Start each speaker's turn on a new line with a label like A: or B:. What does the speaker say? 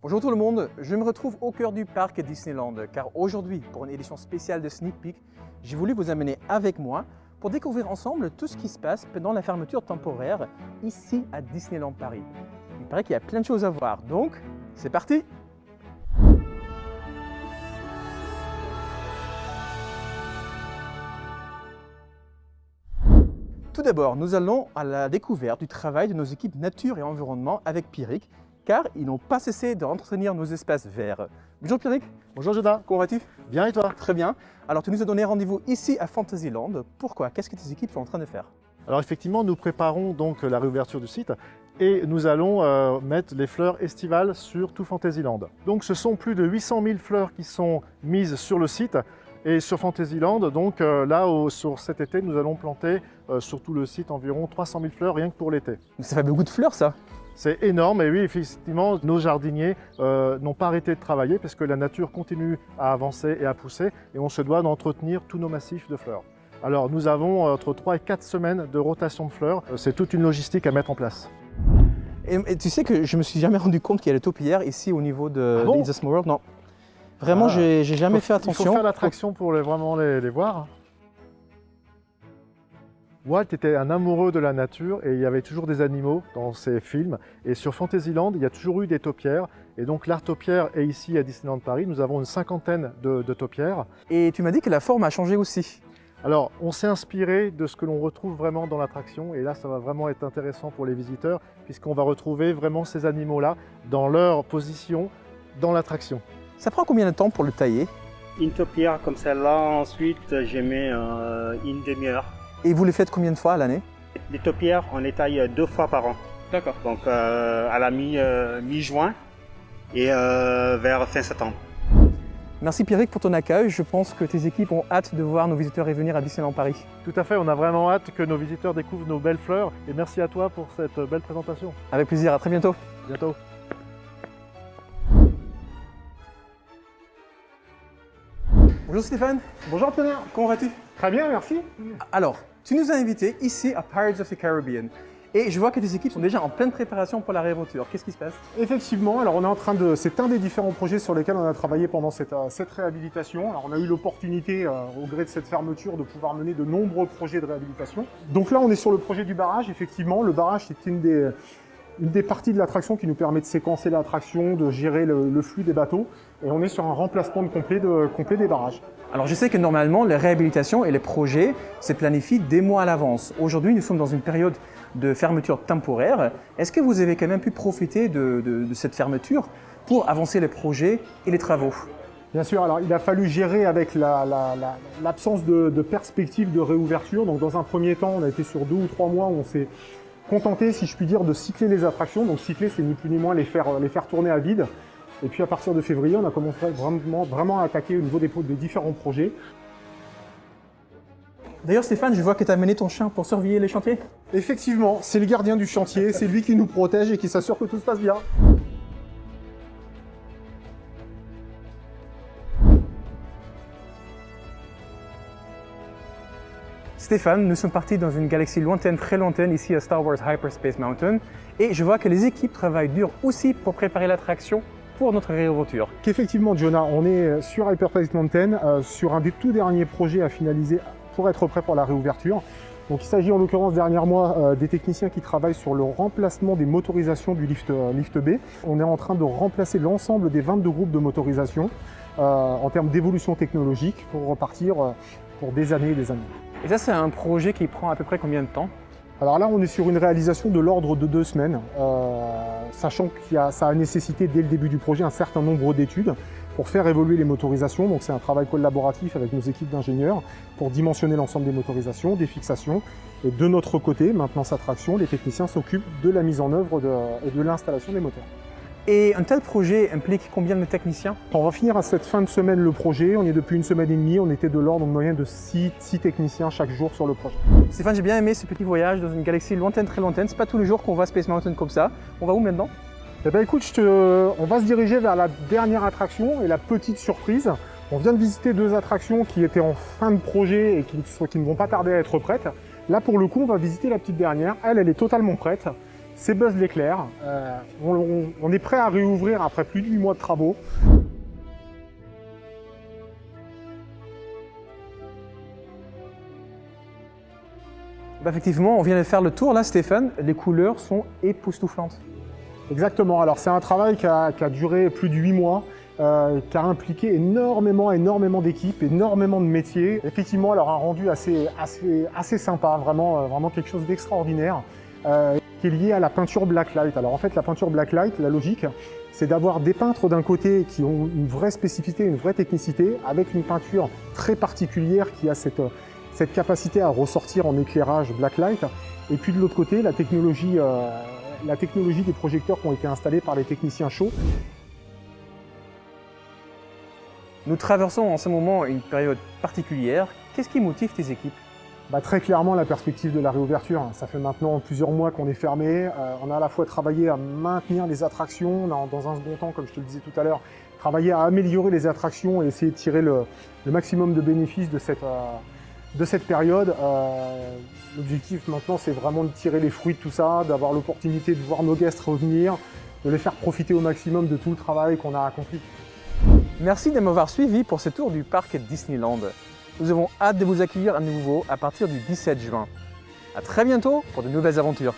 A: Bonjour tout le monde, je me retrouve au cœur du parc Disneyland car aujourd'hui, pour une édition spéciale de Sneak Peek, j'ai voulu vous amener avec moi pour découvrir ensemble tout ce qui se passe pendant la fermeture temporaire ici à Disneyland Paris. Il paraît qu'il y a plein de choses à voir, donc c'est parti! Tout d'abord, nous allons à la découverte du travail de nos équipes nature et environnement avec Pierrick, car ils n'ont pas cessé d'entretenir nos espaces verts. Bonjour Pierrick.
B: Bonjour Jonah.
A: Comment vas-tu?
B: Bien et toi?
A: Très bien. Alors tu nous as donné rendez-vous ici à Fantasyland. Pourquoi? Qu'est-ce que tes équipes sont en train de faire?
B: Alors effectivement, nous préparons donc la réouverture du site et nous allons mettre les fleurs estivales sur tout Fantasyland. Donc ce sont plus de 800 000 fleurs qui sont mises sur le site. Et sur Fantasyland, donc sur cet été, nous allons planter sur tout le site environ 300 000 fleurs rien que pour l'été.
A: Ça fait beaucoup de fleurs ça.
B: C'est énorme et oui, effectivement, nos jardiniers n'ont pas arrêté de travailler parce que la nature continue à avancer et à pousser et on se doit d'entretenir tous nos massifs de fleurs. Alors nous avons entre 3 et 4 semaines de rotation de fleurs, c'est toute une logistique à mettre en place.
A: Et tu sais que je me suis jamais rendu compte qu'il y a les taupières ici au niveau de It's a Small World, non. Vraiment, j'ai jamais fait attention.
B: Il faut faire l'attraction pour vraiment les voir. Walt était un amoureux de la nature et il y avait toujours des animaux dans ses films. Et sur Fantasyland, il y a toujours eu des taupières. Et donc l'art taupière est ici à Disneyland Paris. Nous avons une cinquantaine de taupières.
A: Et tu m'as dit que la forme a changé aussi.
B: Alors, on s'est inspiré de ce que l'on retrouve vraiment dans l'attraction. Et là, ça va vraiment être intéressant pour les visiteurs puisqu'on va retrouver vraiment ces animaux-là dans leur position dans l'attraction.
A: Ça prend combien de temps pour le tailler?
C: Une taupière comme celle-là, ensuite je mets une demi-heure.
A: Et vous les faites combien de fois à l'année?
C: Les taupières, on les taille 2 fois par an.
A: D'accord.
C: Donc à la mi-juin et vers fin septembre.
A: Merci Pierrick pour ton accueil. Je pense que tes équipes ont hâte de voir nos visiteurs et venir à Disneyland Paris.
B: Tout à fait, on a vraiment hâte que nos visiteurs découvrent nos belles fleurs. Et merci à toi pour cette belle présentation.
A: Avec plaisir, à très bientôt.
B: À bientôt.
A: Bonjour Stéphane.
D: Bonjour Antonin.
A: Comment vas-tu?
D: Très bien, merci.
A: Alors, tu nous as invités ici à Pirates of the Caribbean. Et je vois que tes équipes sont déjà en pleine préparation pour la réouverture. Qu'est-ce qui se passe?
D: Effectivement, alors on est en train de... C'est un des différents projets sur lesquels on a travaillé pendant cette réhabilitation. Alors on a eu l'opportunité, au gré de cette fermeture, de pouvoir mener de nombreux projets de réhabilitation. Donc là, on est sur le projet du barrage. Effectivement, le barrage, c'est une des parties de l'attraction qui nous permet de séquencer l'attraction, de gérer le flux des bateaux. Et on est sur un remplacement complet des barrages.
A: Alors je sais que normalement, les réhabilitations et les projets se planifient des mois à l'avance. Aujourd'hui, nous sommes dans une période de fermeture temporaire. Est-ce que vous avez quand même pu profiter de cette fermeture pour avancer les projets et les travaux?
D: Bien sûr, alors il a fallu gérer avec l'absence de perspective de réouverture. Donc dans un premier temps, on a été sur 2 ou 3 mois où on s'est contenté, si je puis dire, de cycler les attractions. Donc cycler, c'est ni plus ni moins les faire tourner à vide. Et puis à partir de février, on a commencé vraiment à attaquer au niveau des différents projets.
A: D'ailleurs Stéphane, je vois que tu as amené ton chien pour surveiller les chantiers.
D: Effectivement, c'est le gardien du chantier, c'est lui qui nous protège et qui s'assure que tout se passe bien.
A: Stéphane, nous sommes partis dans une galaxie lointaine, très lointaine, ici à Star Wars Hyperspace Mountain. Et je vois que les équipes travaillent dur aussi pour préparer l'attraction pour notre réouverture.
D: Qu'effectivement, Jonah, on est sur Hyperspace Mountain, sur un des tout derniers projets à finaliser pour être prêt pour la réouverture. Donc, il s'agit en l'occurrence derrière moi des techniciens qui travaillent sur le remplacement des motorisations du lift B. On est en train de remplacer l'ensemble des 22 groupes de motorisation en termes d'évolution technologique pour repartir pour des années et des années.
A: Et ça, c'est un projet qui prend à peu près combien de temps?
D: Alors là, on est sur une réalisation de l'ordre de 2 semaines, sachant que ça a nécessité dès le début du projet un certain nombre d'études pour faire évoluer les motorisations. Donc c'est un travail collaboratif avec nos équipes d'ingénieurs pour dimensionner l'ensemble des motorisations, des fixations. Et de notre côté, maintenance attraction, les techniciens s'occupent de la mise en œuvre et de l'installation des moteurs.
A: Et un tel projet implique combien de techniciens?
D: On va finir à cette fin de semaine le projet. On est depuis 1 semaine et demie. On était de l'ordre moyen de 6 techniciens chaque jour sur le projet.
A: Stéphane, j'ai bien aimé ce petit voyage dans une galaxie lointaine, très lointaine. C'est pas tous les jours qu'on va à Space Mountain comme ça. On va où maintenant?
D: Eh ben écoute, on va se diriger vers la dernière attraction et la petite surprise. On vient de visiter 2 attractions qui étaient en fin de projet et qui ne vont pas tarder à être prêtes. Là, pour le coup, on va visiter la petite dernière. Elle est totalement prête. c'est Buzz l'éclair. On est prêt à réouvrir après plus de 8 mois de travaux.
A: Bah, effectivement, on vient de faire le tour là, Stéphane. Les couleurs sont époustouflantes.
D: Exactement, alors c'est un travail qui a duré plus de 8 mois, qui a impliqué énormément d'équipes, énormément de métiers. Effectivement, alors un rendu assez sympa, vraiment quelque chose d'extraordinaire, qui est lié à la peinture Blacklight. Alors en fait, la peinture Blacklight, la logique, c'est d'avoir des peintres d'un côté qui ont une vraie spécificité, une vraie technicité, avec une peinture très particulière qui a cette capacité à ressortir en éclairage Blacklight, et puis de l'autre côté, la technologie des projecteurs qui ont été installés par les techniciens chauds.
A: Nous traversons en ce moment une période particulière. Qu'est-ce qui motive tes équipes?
D: Très clairement, la perspective de la réouverture. Ça fait maintenant plusieurs mois qu'on est fermé. On a à la fois travaillé à maintenir les attractions, on a, dans un second temps, comme je te le disais tout à l'heure, travaillé à améliorer les attractions et essayer de tirer le maximum de bénéfices de cette période. L'objectif maintenant, c'est vraiment de tirer les fruits de tout ça, d'avoir l'opportunité de voir nos guests revenir, de les faire profiter au maximum de tout le travail qu'on a accompli.
A: Merci de m'avoir suivi pour ce tour du parc Disneyland. Nous avons hâte de vous accueillir à nouveau à partir du 17 juin. À très bientôt pour de nouvelles aventures.